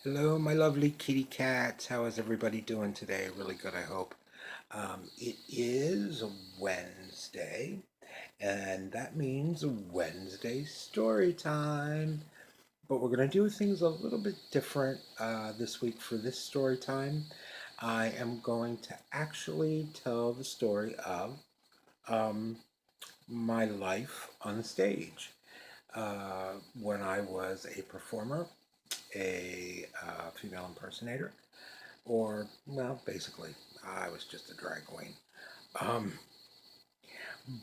Hello, my lovely kitty cats. How is everybody doing today? Really good, I hope. It is Wednesday, and that means Wednesday story time. But we're going to do things a little bit different this week for this story time. I am going to actually tell the story of um, my life on stage when I was a performer, a female impersonator, or, well, basically, I was just a drag queen. Um,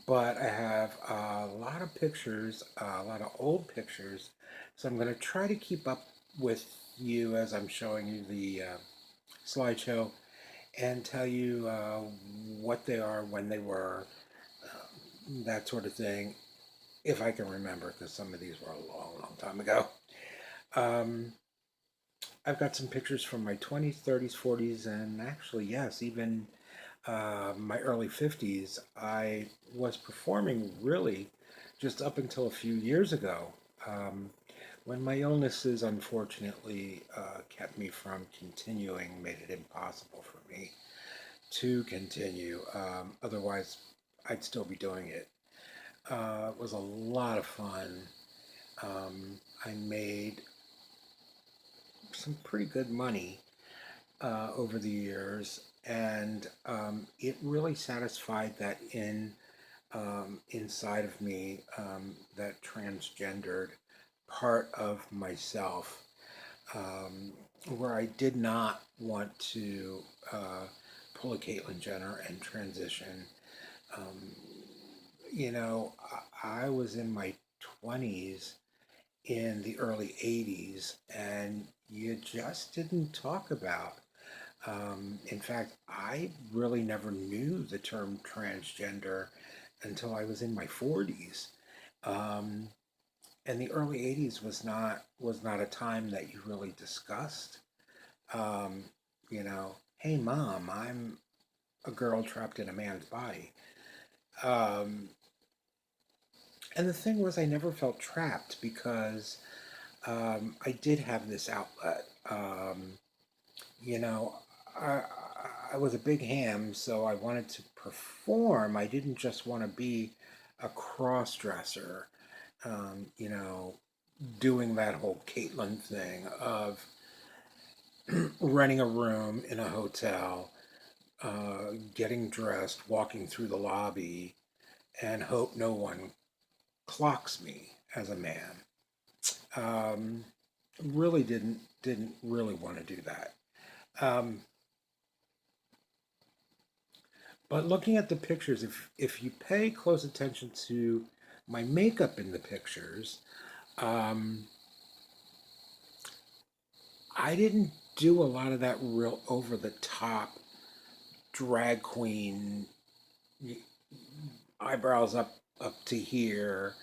but I have a lot of pictures, a lot of old pictures, so I'm going to try to keep up with you as I'm showing you the slideshow and tell you what they are, when they were, that sort of thing, if I can remember, because some of these were a long, long time ago. Um, I've got some pictures from my 20s, 30s, 40s, and actually, yes, even my early 50s. I was performing really just up until a few years ago, um, when my illnesses unfortunately kept me from continuing, made it impossible for me to continue. Otherwise, I'd still be doing it. It was a lot of fun. I made some pretty good money over the years, and it really satisfied that inside of me, that transgendered part of myself, um, where I did not want to pull a Caitlyn Jenner and transition. Um, I was in my 20s in the early 80s, and you just didn't talk about. In fact, I really never knew the term transgender until I was in my 40s. Um, and the early 80s was not a time that you really discussed. Um, hey mom, I'm a girl trapped in a man's body. Um, and the thing was, I never felt trapped because I did have this outlet. You know, I, I was a big ham, so I wanted to perform. I didn't just want to be a cross dresser, you know, doing that whole Caitlyn thing of renting a room in a hotel, getting dressed, walking through the lobby, and hope no one clocks me as a man. Um, really didn't really want to do that. Um, But looking at the pictures, if you pay close attention to my makeup in the pictures, um, I didn't do a lot of that real over the top drag queen eyebrows up to here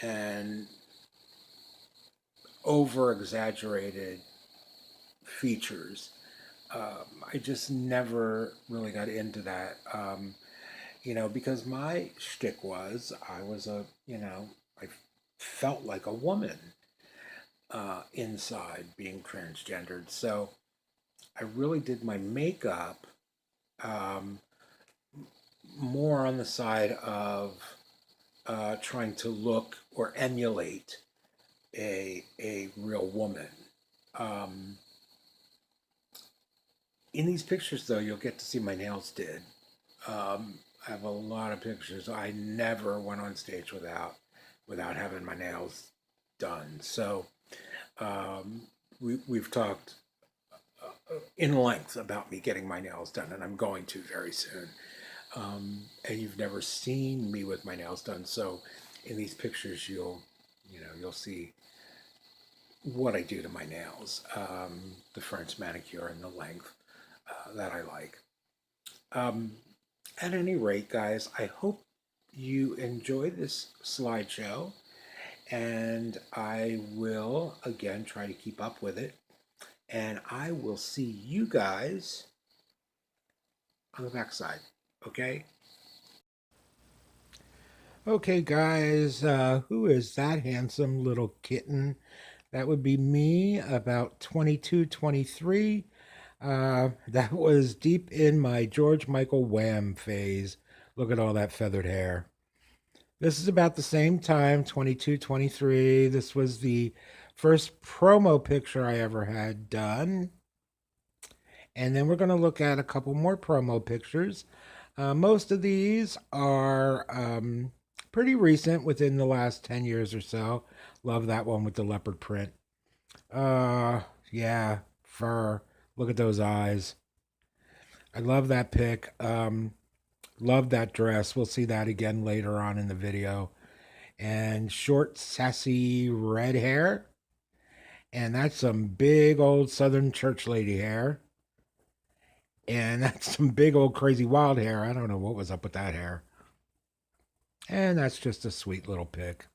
and over exaggerated features. I just never really got into that. Because my shtick was I was I felt like a woman inside being transgendered. So I really did my makeup um, more on the side of trying to look or emulate a real woman. Um, in these pictures, though, you'll get to see my nails did. I have a lot of pictures. I never went on stage without having my nails done. So um, we've talked in length about me getting my nails done, and I'm going to very soon. And you've never seen me with my nails done, so in these pictures you'll see what I do to my nails, the French manicure and the length that I like. Um, at any rate, guys, I hope you enjoy this slideshow, and I will again try to keep up with it. And I will see you guys on the backside. Okay? Okay, guys, who is that handsome little kitten That would be me about 22, 23. That was deep in my George Michael Wham phase. Look at all that feathered hair. This is about the same time, 22, 23. This was the first promo picture I ever had done. And then we're going to look at a couple more promo pictures. Most of these are pretty recent, within the last 10 years or so. Love that one with the leopard print. Yeah, fur. Look at those eyes. I love that pic. Love that dress. We'll see that again later on in the video. And short, sassy red hair. And that's some big old Southern church lady hair. And that's some big old crazy wild hair. I don't know what was up with that hair. And that's just a sweet little pic.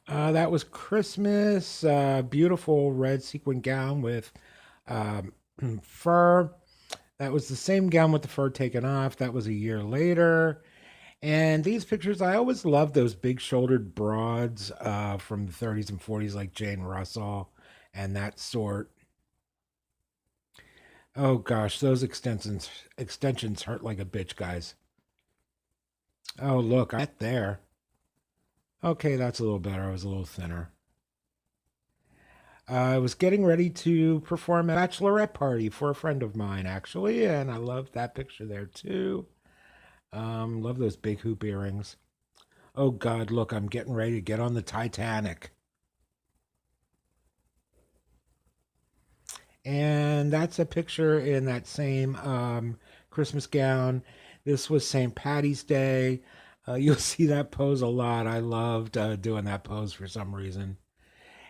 That was Christmas. Beautiful red sequin gown with fur. That was the same gown with the fur taken off. That was a year later. And these pictures, I always loved those big shouldered broads from the 30s and 40s, like Jane Russell and that sort. Oh gosh, those extensions hurt like a bitch, guys. Oh look, I get there. Okay, that's a little better. I was a little thinner. I was getting ready to perform a bachelorette party for a friend of mine, actually, and I love that picture there too. Love those big hoop earrings. Oh God, look, I'm getting ready to get on the Titanic. And that's a picture in that same Christmas gown. This was St. Patty's Day. You'll see that pose a lot. I loved doing that pose for some reason.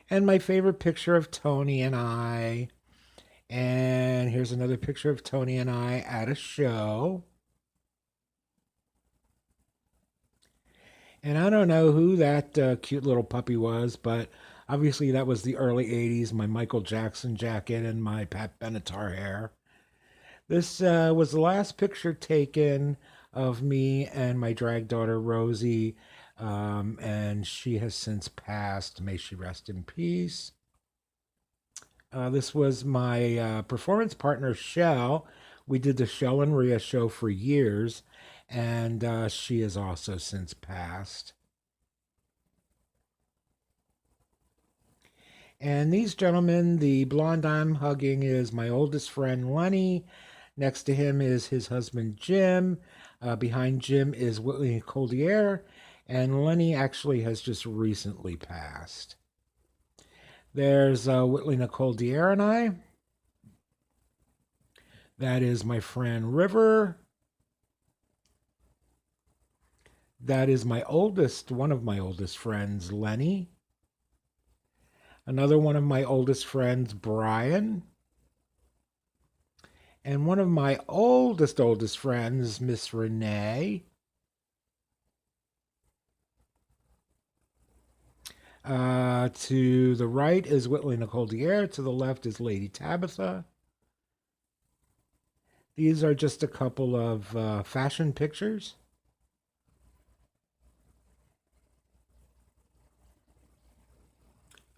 And my favorite picture of Tony and I. And here's another picture of Tony and I at a show. And I don't know who that cute little puppy was, but obviously that was the early 80s, my Michael Jackson jacket and my Pat Benatar hair. This was the last picture taken of me and my drag daughter, Rosie, and she has since passed. May she rest in peace. This was my performance partner, Shell. We did the Shell and Rhea show for years, and she has also since passed. And these gentlemen, the blonde I'm hugging is my oldest friend, Lenny. Next to him is his husband, Jim. Behind Jim is Whitley Coldier, and Lenny actually has just recently passed. There's Whitley Nicole Dier and I. That is my friend River. That is my oldest, one of my oldest friends, Lenny. Another one of my oldest friends, Brian. And one of my oldest friends, Miss Renee. To the right is Whitley Nicole Dier. To the left is Lady Tabitha. These are just a couple of fashion pictures.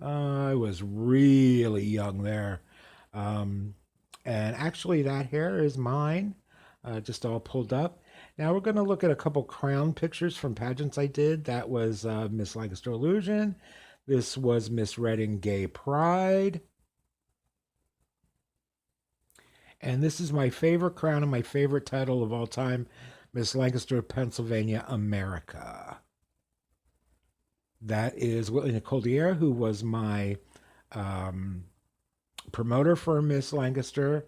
I was really young there. And actually, that hair is mine, just all pulled up. Now we're going to look at a couple crown pictures from pageants I did. That was Miss Lancaster Illusion. This was Miss Reading Gay Pride. And this is my favorite crown and my favorite title of all time, Miss Lancaster, Pennsylvania, America. That is Whitley Nicole Dier, who was my promoter for Miss Lancaster,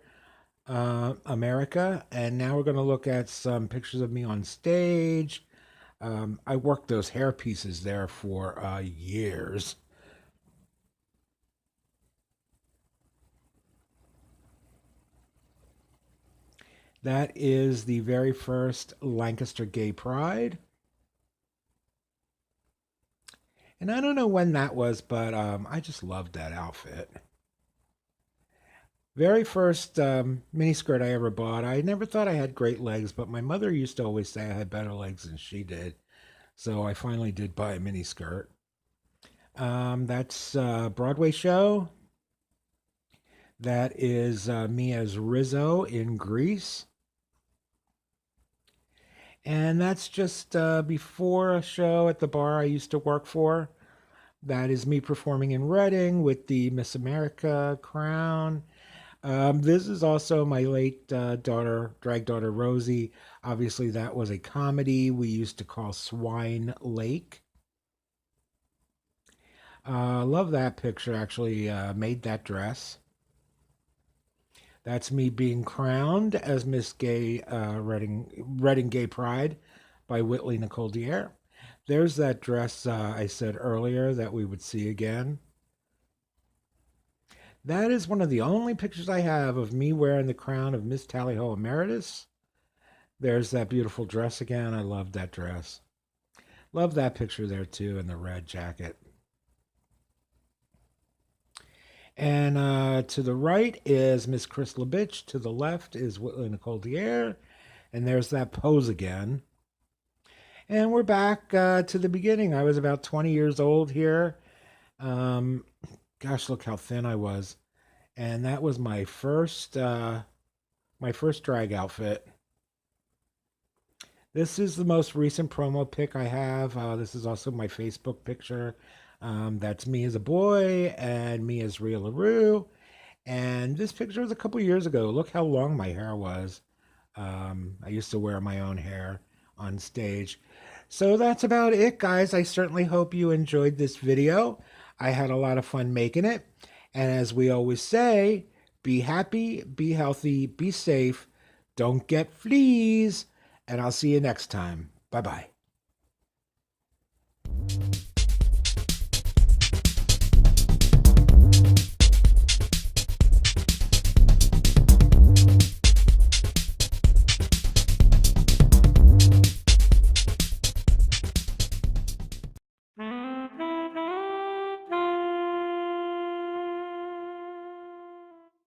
America. And now we're going to look at some pictures of me on stage. I worked those hair pieces there for years. That is the very first Lancaster Gay Pride. And I don't know when that was, but I just loved that outfit. Very first miniskirt I ever bought. I never thought I had great legs, but my mother used to always say I had better legs than she did. So I finally did buy a miniskirt. That's a Broadway show. That is me as Rizzo in Grease. And that's just before a show at the bar I used to work for. That is me performing in Reading with the Miss America crown. This is also my late drag daughter Rosie. Obviously, that was a comedy we used to call Swine Lake. Love that picture, actually, made that dress. That's me being crowned as Miss Gay Reading Gay Pride by Whitley Nicole Dier. There's that dress I said earlier that we would see again. That is one of the only pictures I have of me wearing the crown of Miss Tally Ho Emeritus. There's that beautiful dress again. I love that dress. Love that picture there too in the red jacket. And to the right is Miss Chris Labitch. To the left is Whitley Nicole Dier. And there's that pose again. And we're back to the beginning. I was about 20 years old here. Gosh, look how thin I was. And that was my first drag outfit. This is the most recent promo pic I have. This is also my Facebook picture. That's me as a boy and me as Rhea LaRue. And this picture was a couple years ago. Look how long my hair was. I used to wear my own hair on stage. So that's about it, guys. I certainly hope you enjoyed this video. I had a lot of fun making it. And as we always say, be happy, be healthy, be safe, don't get fleas, and I'll see you next time. Bye-bye.